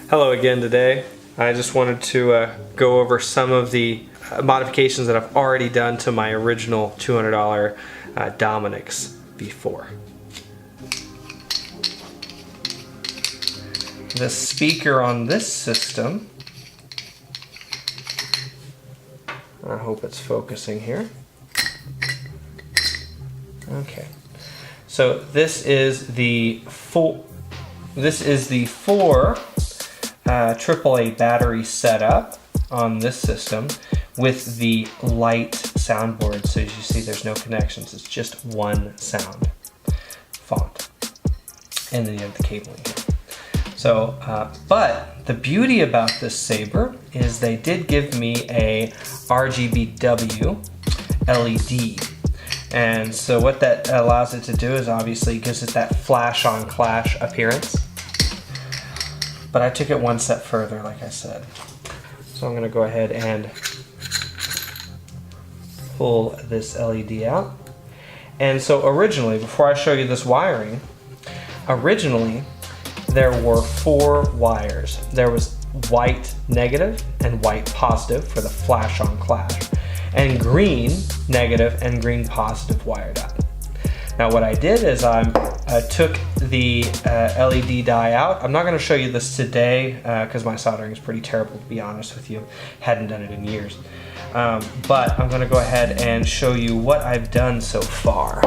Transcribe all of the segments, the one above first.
Hello again today. I just wanted to go over some of the modifications that I've already done to my original $200 Dominic's before. The speaker on this system, I hope it's focusing here. Okay, so this is the four AAA battery setup on this system with the light soundboard. So as you see, there's no connections. It's just one sound font, and then you have the cabling here. So, but the beauty about this Saber is they did give me a RGBW LED. And so what that allows it to do is obviously gives it that flash on clash appearance. But I took it one step further, like I said. So I'm gonna go ahead and pull this LED out. And so originally, before I show you this wiring, originally there were 4 wires. There was white negative and white positive for the flash on clash, and green negative and green positive wired up. Now what I did is I took the LED die out. I'm not going to show you this today because my soldering is pretty terrible, to be honest with you. Hadn't done it in years. But I'm going to go ahead and show you what I've done so far.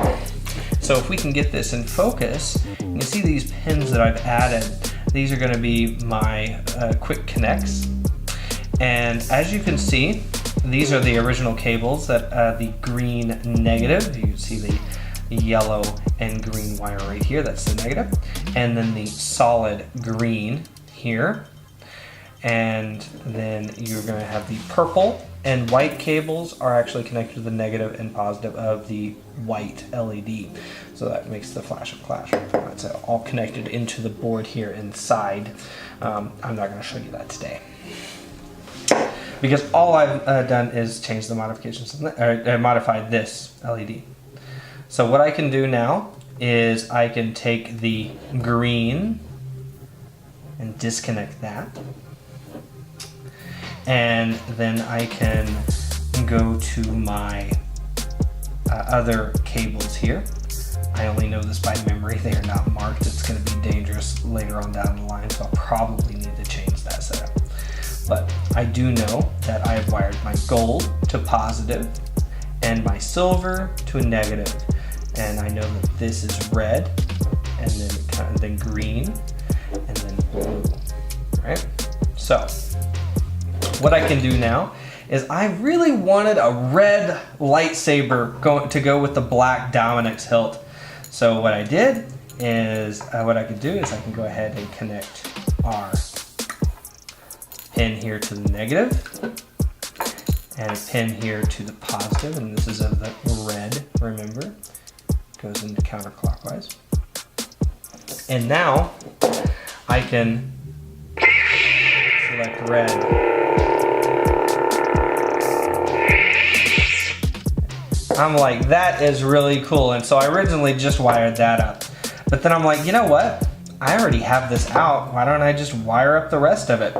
So if we can get this in focus, you can see these pins that I've added. These are going to be my quick connects. And as you can see, these are the original cables that the green negative, you can see the yellow and green wire right here, that's the negative, and then the solid green here, and then you're going to have the purple and white cables are actually connected to the negative and positive of the white LED, so that makes the flash of clash. It's all connected into the board here inside. I'm not going to show you that today, because all I've done is change the modifications, or modify this LED. So what I can do now is I can take the green and disconnect that. And then I can go to my other cables here. I only know this by memory. They are not marked. It's going to be dangerous later on down the line, so I'll probably need to change that setup. But I do know that I have wired my gold to positive and my silver to a negative. And I know that this is red, and then green, and then blue, right? So what I can do now is I really wanted a red lightsaber to go with the black Dominic's hilt. So what I did is, what I could do is I can go ahead and connect our pin here to the negative, and a pin here to the positive, and this is of the red, remember? Goes into counterclockwise. And now I can select red. I'm like, that is really cool. And so I originally just wired that up. But then I'm like, you know what? I already have this out. Why don't I just wire up the rest of it?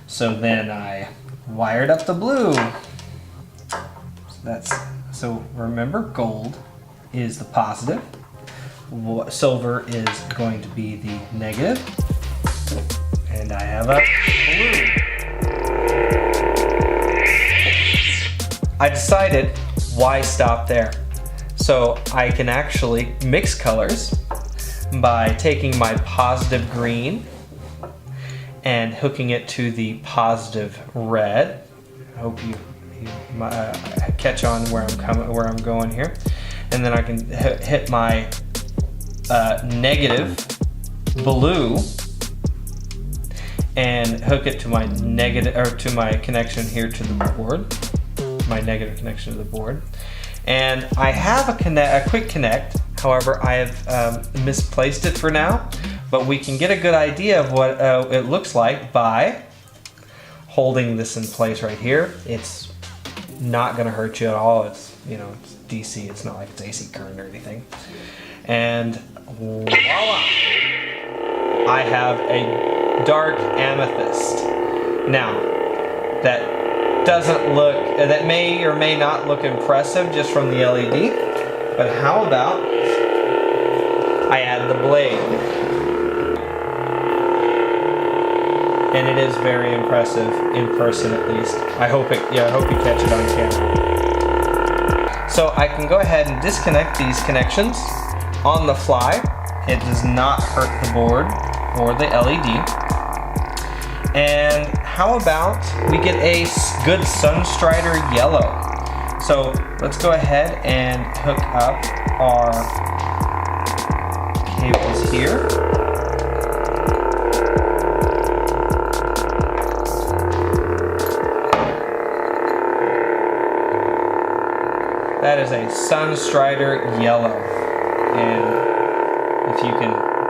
So then I wired up the blue. So remember, gold is the positive, silver is going to be the negative, and I have a blue. I decided, why stop there? So I can actually mix colors by taking my positive green and hooking it to the positive red. I hope you catch on where I'm going here. And then I can hit my negative blue and hook it to my negative, or to my connection here to the board, my negative connection to the board. And I have a quick connect. However, I have misplaced it for now, but we can get a good idea of what it looks like by holding this in place right here. It's not going to hurt you at all. It's, it's DC. It's not like it's AC current or anything. And voila! I have a dark amethyst. Now, that may or may not look impressive just from the LED, but how about I add the blade? And it is very impressive in person, at least. I hope you catch it on camera. So I can go ahead and disconnect these connections on the fly. It does not hurt the board or the LED. And how about we get a good Sunstrider yellow? So let's go ahead and hook up our cables here. That is a Sunstrider yellow, and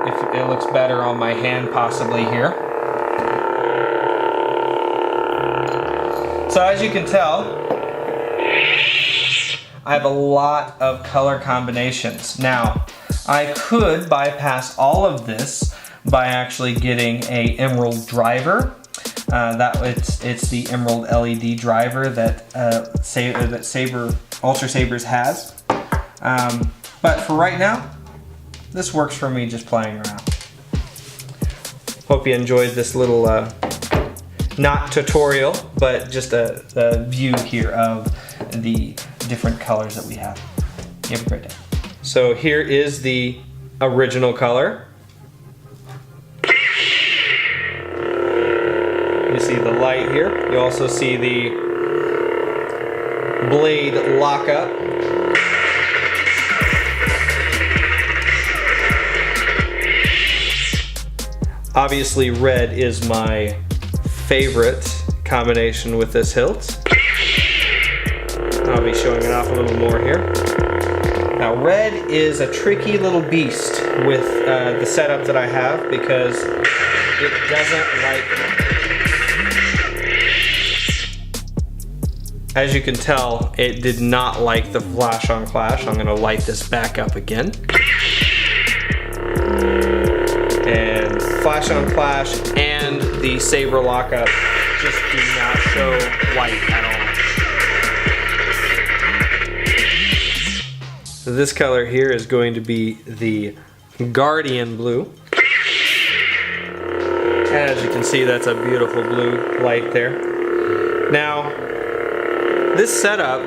if it looks better on my hand possibly here. So as you can tell, I have a lot of color combinations. Now, I could bypass all of this by actually getting a emerald driver. It's the emerald LED driver that Saber Ultra Sabers has. But for right now, this works for me just playing around. Hope you enjoyed this little, not tutorial, but just a view here of the different colors that we have. You have a great day. So here is the original color. You see the light here. You also see the blade lockup. Obviously red is my favorite combination with this hilt. I'll be showing it off a little more here. Now red is a tricky little beast with the setup that I have because it doesn't like... As you can tell, it did not like the flash on clash. I'm gonna light this back up again. And flash on clash and the Saber lockup just do not show white at all. So this color here is going to be the Guardian blue. And as you can see, that's a beautiful blue light there. Now, this setup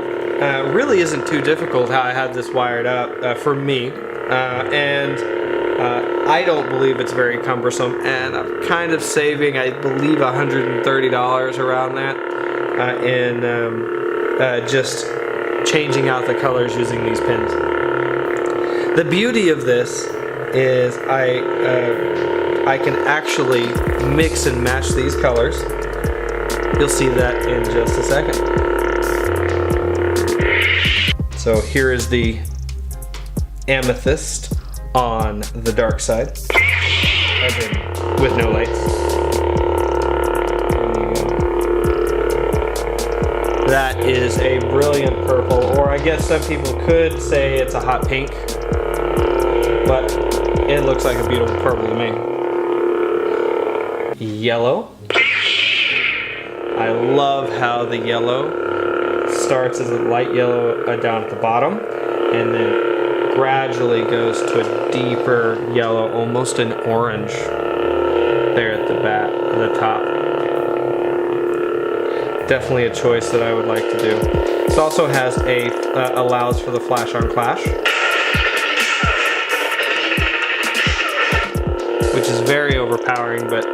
really isn't too difficult how I have this wired up for me. I don't believe it's very cumbersome, and I'm kind of saving, I believe, $130 around that in just changing out the colors using these pins. The beauty of this is I can actually mix and match these colors. You'll see that in just a second. So here is the amethyst on the dark side, with no lights. That is a brilliant purple, or I guess some people could say it's a hot pink, but it looks like a beautiful purple to me. Yellow. I love how the yellow starts as a light yellow down at the bottom, and then gradually goes to a deeper yellow, almost an orange there at the top. Definitely a choice that I would like to do. This also has allows for the flash on clash, which is very overpowering but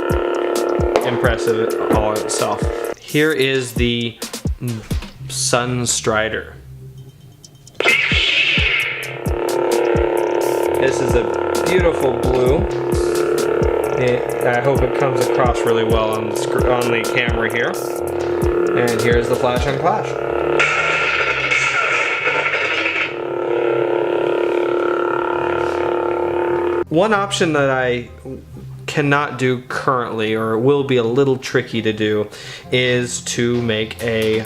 impressive all in itself. Here is the Sunstrider. This is a beautiful blue. I hope it comes across really well on the camera here. And here's the flash on clash. One option that I cannot do currently, or will be a little tricky to do, is to make a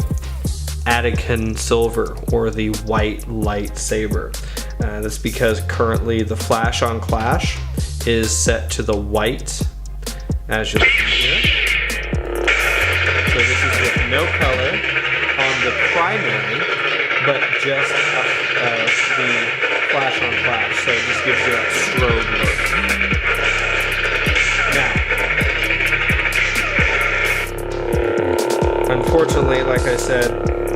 Attican silver or the white light saber. That's because currently the flash on clash is set to the white as you'll see here. So this is with no color on the primary, but just the flash on flash, so it just gives you that strobe look. Now, unfortunately, like I said,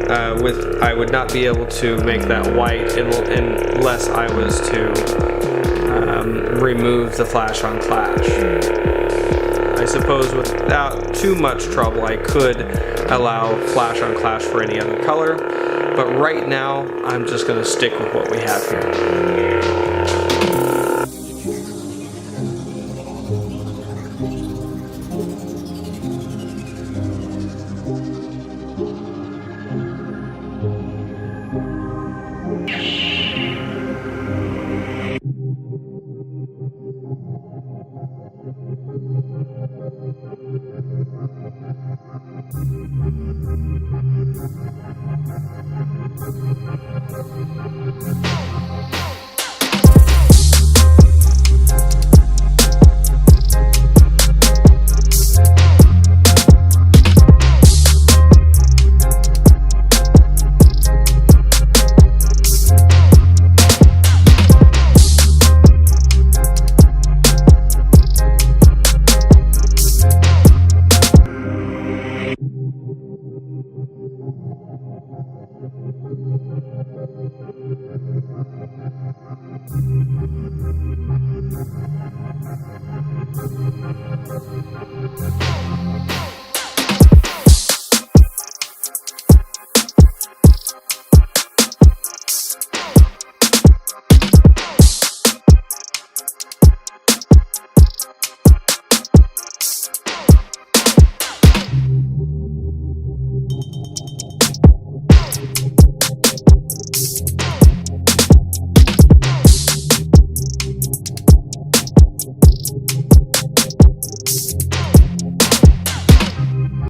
I would not be able to make that white unless I was to remove the flash on flash. I suppose without too much trouble I could allow flash on flash for any other color, but right now I'm just going to stick with what we have here.